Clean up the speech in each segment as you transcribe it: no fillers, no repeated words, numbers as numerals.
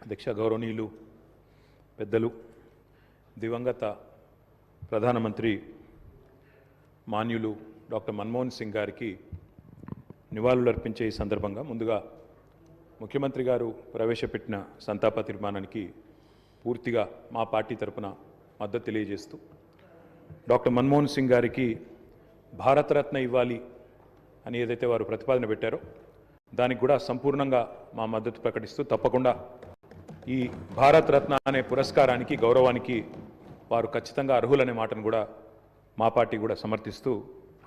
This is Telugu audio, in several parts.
అధ్యక్ష గౌరవనీయులు పెద్దలు దివంగత ప్రధానమంత్రి మాన్యులు డాక్టర్ మన్మోహన్ సింగ్ గారికి నివాళులర్పించే ఈ సందర్భంగా ముందుగా ముఖ్యమంత్రి గారు ప్రవేశపెట్టిన సంతాప తీర్మానానికి పూర్తిగా మా పార్టీ తరపున మద్దతు తెలియజేస్తూ డాక్టర్ మన్మోహన్ సింగ్ గారికి భారతరత్న ఇవ్వాలి అని ఏదైతే వారు ప్రతిపాదన పెట్టారో దానికి కూడా సంపూర్ణంగా మా మద్దతు ప్రకటిస్తూ తప్పకుండా ఈ భారతరత్న అనే పురస్కారానికి గౌరవానికి వారు ఖచ్చితంగా అర్హులనే మాటను కూడా మా పార్టీ కూడా సమర్థిస్తూ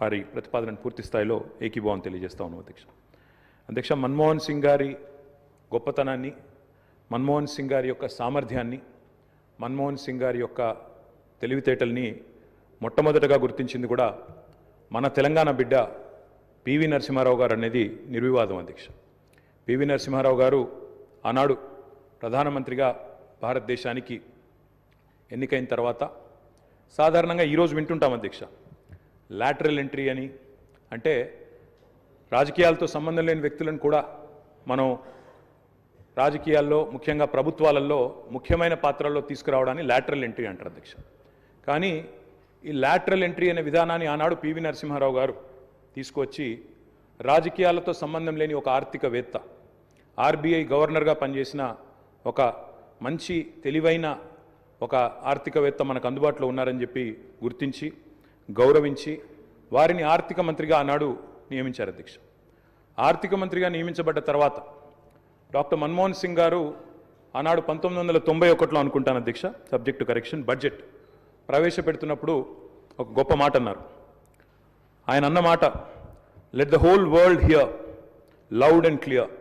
వారి ప్రతిపాదనను పూర్తి స్థాయిలో ఏకీభావం తెలియజేస్తా ఉన్నాం అధ్యక్ష మన్మోహన్ సింగ్ గారి గొప్పతనాన్ని, మన్మోహన్ సింగ్ గారి యొక్క సామర్థ్యాన్ని, మన్మోహన్ సింగ్ గారి యొక్క తెలివితేటల్ని మొట్టమొదటగా గుర్తించింది కూడా మన తెలంగాణ బిడ్డ పివి నరసింహారావు గారు అనేది నిర్వివాదం అధ్యక్ష. పివి నరసింహారావు గారు ఆనాడు ప్రధానమంత్రిగా భారతదేశానికి ఎన్నికైన తర్వాత సాధారణంగా ఈరోజు వింటుంటాం అధ్యక్ష, లాటరల్ ఎంట్రీ అని, అంటే రాజకీయాలతో సంబంధం లేని వ్యక్తులను కూడా మనం రాజకీయాల్లో ముఖ్యంగా ప్రభుత్వాలలో ముఖ్యమైన పాత్రల్లో తీసుకురావడాన్ని లాటరల్ ఎంట్రీ అంటారు అధ్యక్ష. కానీ ఈ లాటరల్ ఎంట్రీ అనే విధానాన్ని ఆనాడు పివి నరసింహారావు గారు తీసుకొచ్చి రాజకీయాలతో సంబంధం లేని ఒక ఆర్థికవేత్త, ఆర్బీఐ గవర్నర్గా పనిచేసిన ఒక మంచి తెలివైన ఒక ఆర్థికవేత్త మనకు అందుబాటులో ఉన్నారని చెప్పి గుర్తించి గౌరవించి వారిని ఆర్థిక మంత్రిగా ఆనాడు నియమించారు అధ్యక్ష. ఆర్థిక మంత్రిగా నియమించబడ్డ తర్వాత డాక్టర్ మన్మోహన్ సింగ్ గారు ఆనాడు 1991లో అనుకుంటాను అధ్యక్ష, సబ్జెక్టు కరెక్షన్, బడ్జెట్ ప్రవేశపెడుతున్నప్పుడు ఒక గొప్ప మాట అన్నారు. ఆయన అన్న మాట, let the whole world here loud and clear,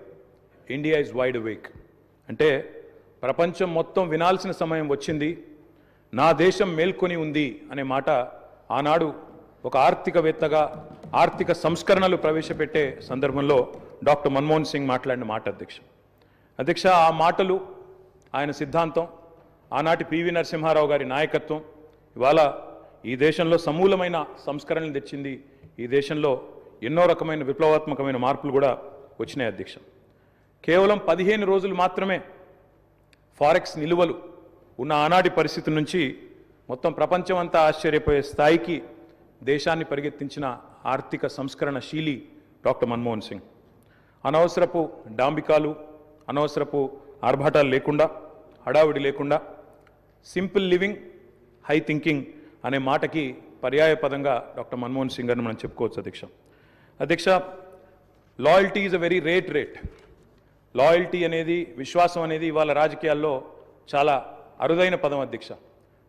India is wide awake. అంటే ప్రపంచం మొత్తం వినాల్సిన సమయం వచ్చింది, నా దేశం మేల్కొని ఉంది అనే మాట ఆనాడు ఒక ఆర్థికవేత్తగా ఆర్థిక సంస్కరణలు ప్రవేశపెట్టే సందర్భంలో డాక్టర్ మన్మోహన్ సింగ్ మాట్లాడిన మాట అధ్యక్ష. ఆ మాటలు, ఆయన సిద్ధాంతం, ఆనాటి పివి నరసింహారావు గారి నాయకత్వం ఇవాళ ఈ దేశంలో సమూలమైన సంస్కరణలు తెచ్చింది. ఈ దేశంలో ఎన్నో రకమైన విప్లవాత్మకమైన మార్పులు కూడా వచ్చినాయి అధ్యక్ష. కేవలం 15 రోజులు మాత్రమే ఫారెక్స్ నిలువలు ఉన్న ఆనాటి పరిస్థితి నుంచి మొత్తం ప్రపంచం అంతా ఆశ్చర్యపోయే స్థాయికి దేశాన్ని పరిగెత్తించిన ఆర్థిక సంస్కరణ శీలి డాక్టర్ మన్మోహన్ సింగ్. అనవసరపు డాంబికాలు, అనవసరపు ఆర్భాటాలు లేకుండా, హడావిడి లేకుండా సింపుల్ లివింగ్, హై థింకింగ్ అనే మాటకి పర్యాయ పదంగా డాక్టర్ మన్మోహన్ సింగ్ గారిని మనం చెప్పుకోవచ్చు అధ్యక్ష. Loyalty is a very rate. Loyalty అనేది, విశ్వాసం అనేది ఇవాళ రాజకీయాల్లో చాలా అరుదైన పదం అధ్యక్ష.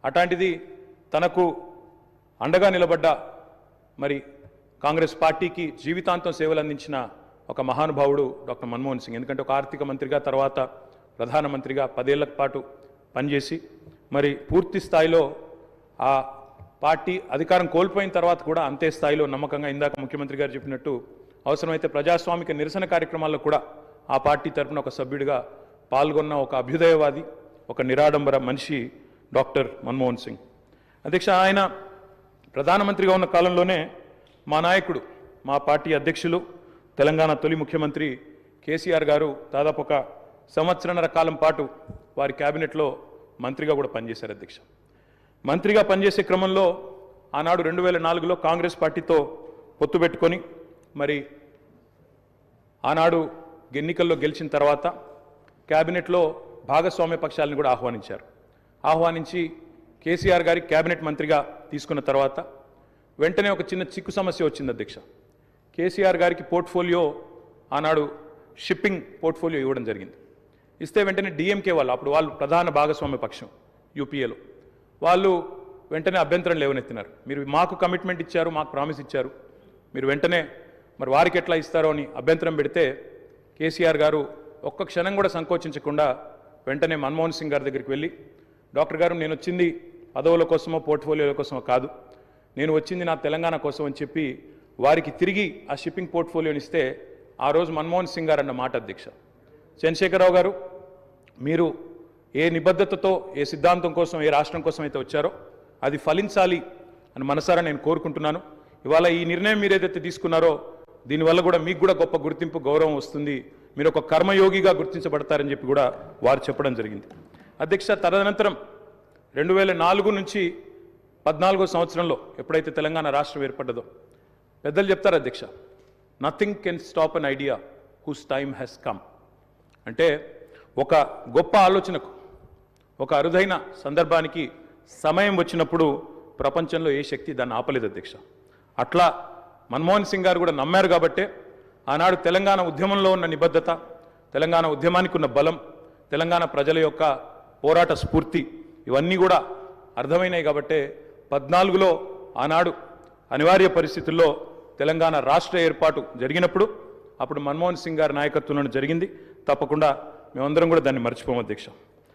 అట్లాంటిది తనకు అండగా నిలబడ్డ మరి కాంగ్రెస్ పార్టీకి జీవితాంతం సేవలు అందించిన ఒక మహానుభావుడు డాక్టర్ మన్మోహన్ సింగ్. ఎందుకంటే ఒక ఆర్థిక మంత్రిగా, తర్వాత ప్రధానమంత్రిగా 10 ఏళ్ల పాటు పనిచేసి మరి పూర్తి స్థాయిలో ఆ పార్టీ అధికారం కోల్పోయిన తర్వాత కూడా అంతే స్థాయిలో నమ్మకంగా, ఇందాక ముఖ్యమంత్రి గారు చెప్పినట్టు అవసరమైతే ప్రజాస్వామిక నిరసన కార్యక్రమాల్లో కూడా ఆ పార్టీ తరఫున ఒక సభ్యుడిగా పాల్గొన్న ఒక అభ్యుదయవాది, ఒక నిరాడంబర మనిషి డాక్టర్ మన్మోహన్ సింగ్ అధ్యక్ష. ఆయన ప్రధానమంత్రిగా ఉన్న కాలంలోనే మా నాయకుడు, మా పార్టీ అధ్యక్షులు, తెలంగాణ తొలి ముఖ్యమంత్రి కేసీఆర్ గారు దాదాపు ఒక 1.5 సంవత్సరాల కాలం పాటు వారి క్యాబినెట్లో మంత్రిగా కూడా పనిచేశారు అధ్యక్ష. మంత్రిగా పనిచేసే క్రమంలో ఆనాడు 2004లో కాంగ్రెస్ పార్టీతో పొత్తు పెట్టుకొని మరి ఆనాడు ఎన్నికల్లో గెలిచిన తర్వాత క్యాబినెట్లో భాగస్వామ్య పక్షాలను కూడా ఆహ్వానించి కేసీఆర్ గారి క్యాబినెట్ మంత్రిగా తీసుకున్న తర్వాత వెంటనే ఒక చిన్న చిక్కు సమస్య వచ్చింది అధ్యక్ష. కేసీఆర్ గారికి పోర్ట్ఫోలియో ఆనాడు షిప్పింగ్ పోర్ట్ఫోలియో ఇవ్వడం జరిగింది. ఇస్తే వెంటనే డిఎంకే వాళ్ళు, అప్పుడు వాళ్ళు ప్రధాన భాగస్వామ్య పక్షం యూపీఏలో, వాళ్ళు వెంటనే అభ్యంతరం లేవనెత్తినారు. మీరు మాకు కమిట్మెంట్ ఇచ్చారు, మాకు ప్రామిస్ ఇచ్చారు, మీరు వెంటనే మరి వారికి ఎట్లా ఇస్తారో అని అభ్యంతరం పెడితే కేసీఆర్ గారు ఒక్క క్షణం కూడా సంకోచించకుండా వెంటనే మన్మోహన్ సింగ్ గారి దగ్గరికి వెళ్ళి, డాక్టర్ గారు నేను వచ్చింది పదవుల కోసమో పోర్ట్ఫోలియోల కోసమో కాదు, నేను వచ్చింది నా తెలంగాణ కోసం అని చెప్పి వారికి తిరిగి ఆ షిప్పింగ్ పోర్ట్ఫోలియోని ఇస్తే ఆ రోజు మన్మోహన్ సింగ్ గారు అన్న మాట అధ్యక్ష, చంద్రశేఖరరావు గారు మీరు ఏ నిబద్ధతతో, ఏ సిద్ధాంతం కోసం, ఏ రాష్ట్రం కోసం అయితే వచ్చారో అది ఫలించాలి అని మనసారా నేను కోరుకుంటున్నాను. ఇవాళ ఈ నిర్ణయం మీరు ఏదైతే తీసుకున్నారో దీనివల్ల కూడా మీకు కూడా గొప్ప గుర్తింపు, గౌరవం వస్తుంది, మీరు ఒక కర్మయోగిగా గుర్తించబడతారని చెప్పి కూడా వారు చెప్పడం జరిగింది. అధ్యక్ష, తదనంతరం 2004 నుంచి 14వ సంవత్సరంలో ఎప్పుడైతే తెలంగాణ రాష్ట్రం ఏర్పడ్డదో పెద్దలు చెప్తారు అధ్యక్ష, nothing can stop an idea who's time has come. అంటే ఒక గొప్ప ఆలోచనకు, ఒక అరుదైన సందర్భానికి సమయం వచ్చినప్పుడు ప్రపంచంలో ఏ శక్తి దాన్ని ఆపలేదు అధ్యక్ష. అట్లా మన్మోహన్ సింగ్ గారు కూడా నమ్మారు కాబట్టే ఆనాడు తెలంగాణ ఉద్యమంలో ఉన్న నిబద్ధత, తెలంగాణ ఉద్యమానికి ఉన్న బలం, తెలంగాణ ప్రజల యొక్క పోరాట స్ఫూర్తి ఇవన్నీ కూడా అర్థమైనాయి కాబట్టే 14లో ఆనాడు అనివార్య పరిస్థితుల్లో తెలంగాణ రాష్ట్ర ఏర్పాటు జరిగినప్పుడు అప్పుడు మన్మోహన్ సింగ్ గారి నాయకత్వంలో జరిగింది. తప్పకుండా మేమందరం కూడా దాన్ని మర్చిపోము అధ్యక్ష.